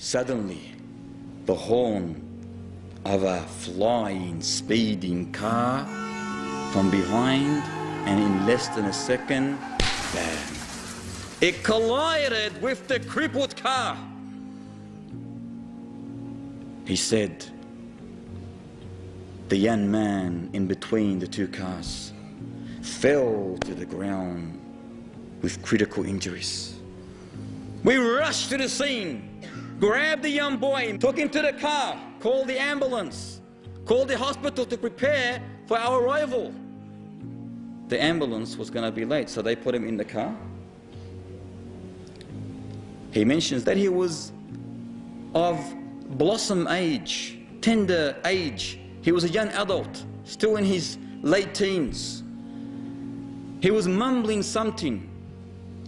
Suddenly, the horn of a flying, speeding car from behind, and in less than a second, bam! It collided with the crippled car. He said, the young man in between the two cars fell to the ground with critical injuries. We rushed to the scene, grabbed the young boy, took him to the car, called the ambulance, called the hospital to prepare for our arrival. The ambulance was going to be late, so they put him in the car. He mentions that he was of blossom age, tender age. He was a young adult, still in his late teens. He was mumbling something,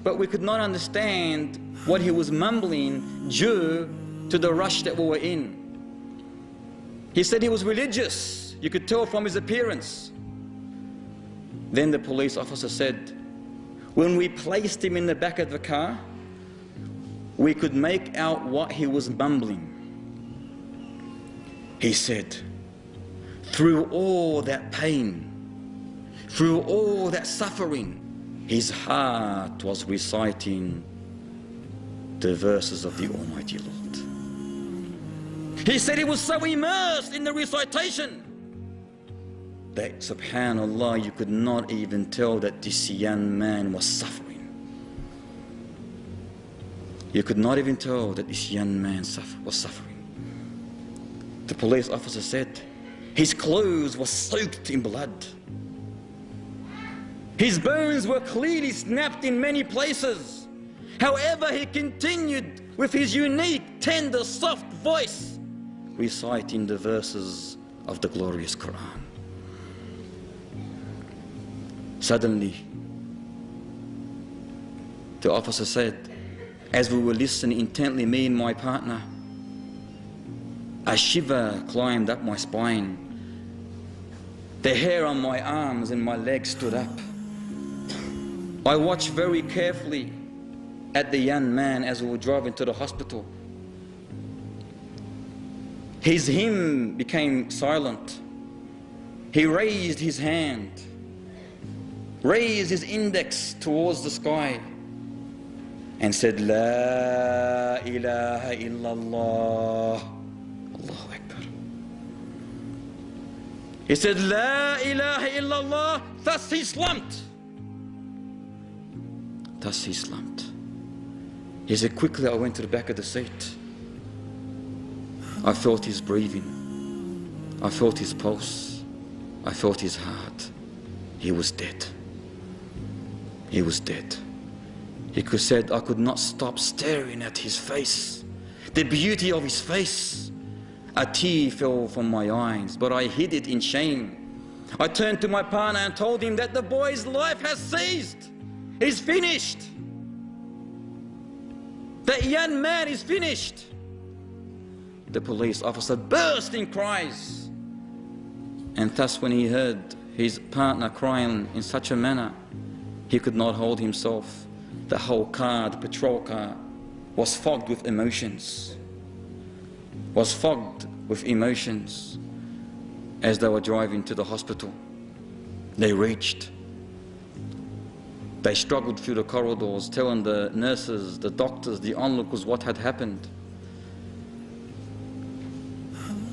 but we could not understand what he was mumbling due to the rush that we were in. He said he was religious. You could tell from his appearance. Then the police officer said, when we placed him in the back of the car, we could make out what he was mumbling. He said, through all that pain, through all that suffering, his heart was reciting the verses of the Almighty Lord. He said he was so immersed in the recitation that, subhanallah, you could not even tell that this young man was suffering. You could not even tell that this young man was suffering. The police officer said his clothes were soaked in blood. His bones were clearly snapped in many places. However, he continued with his unique, tender, soft voice, reciting the verses of the glorious Quran. Suddenly, the officer said, as we were listening intently, me and my partner, a shiver climbed up my spine. The hair on my arms and my legs stood up. I watched very carefully at the young man as we were driving to the hospital. His hymn became silent. He raised his hand, raised his index towards the sky, and said, La ilaha illallah. Allahu Akbar. He said, La ilaha illallah. Thus he slumped. Thus he slumped. He said, quickly I went to the back of the seat. I felt his breathing. I felt his pulse. I felt his heart. He was dead. He was dead. He said, I could not stop staring at his face, the beauty of his face. A tear fell from my eyes, but I hid it in shame. I turned to my partner and told him that the boy's life has ceased. He's finished. That young man is finished. The police officer burst in cries. And thus when he heard his partner crying in such a manner, he could not hold himself. The whole car, the patrol car, was fogged with emotions. Was fogged with emotions as they were driving to the hospital. They reached. They struggled through the corridors, telling the nurses, the doctors, the onlookers what had happened.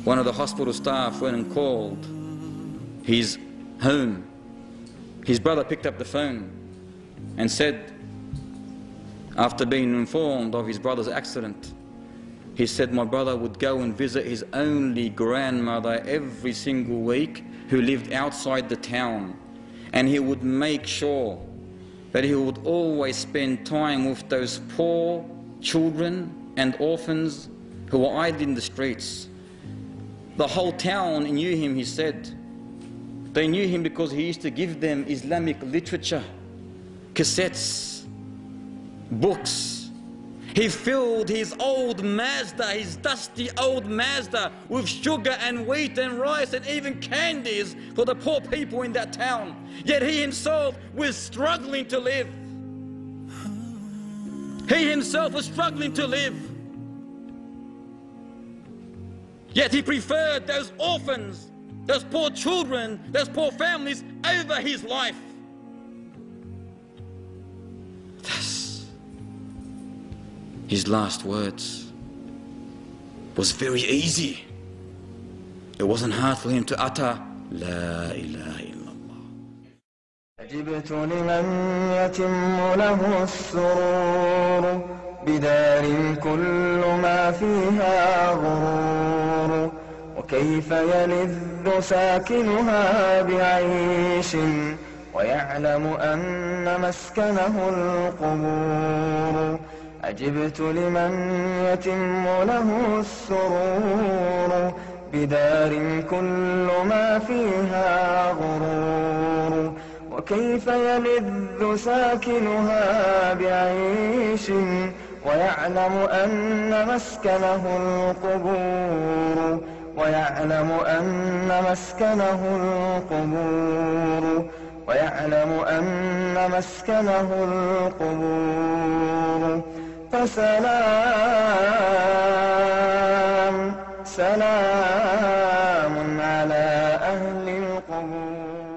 One of the hospital staff went and called his home. His brother picked up the phone and said, after being informed of his brother's accident, he said my brother would go and visit his only grandmother every single week who lived outside the town, and he would make sure that he would always spend time with those poor children and orphans who were idle in the streets. The whole town knew him, he said. They knew him because he used to give them Islamic literature, cassettes, books. He filled his old Mazda, his dusty old Mazda, with sugar and wheat and rice and even candies for the poor people in that town. Yet he himself was struggling to live. He himself was struggling to live. Yet he preferred those orphans, those poor children, those poor families over his life. Thus, his last words was very easy. It wasn't hard for him to utter, La ilaha illallah. أجبت لمن يتم له السرور بدار كل ما فيها غرور وكيف يلذ ساكنها بعيش ويعلم أن مسكنه القبور أجبت لمن يتم له السرور بدار كل ما فيها غرور وكيف يلذ ساكنها بعيش ويعلم أن مسكنه القبور ويعلم أن مسكنه القبور ويعلم أن مسكنه القبور فسلام سلام على أهل القبور.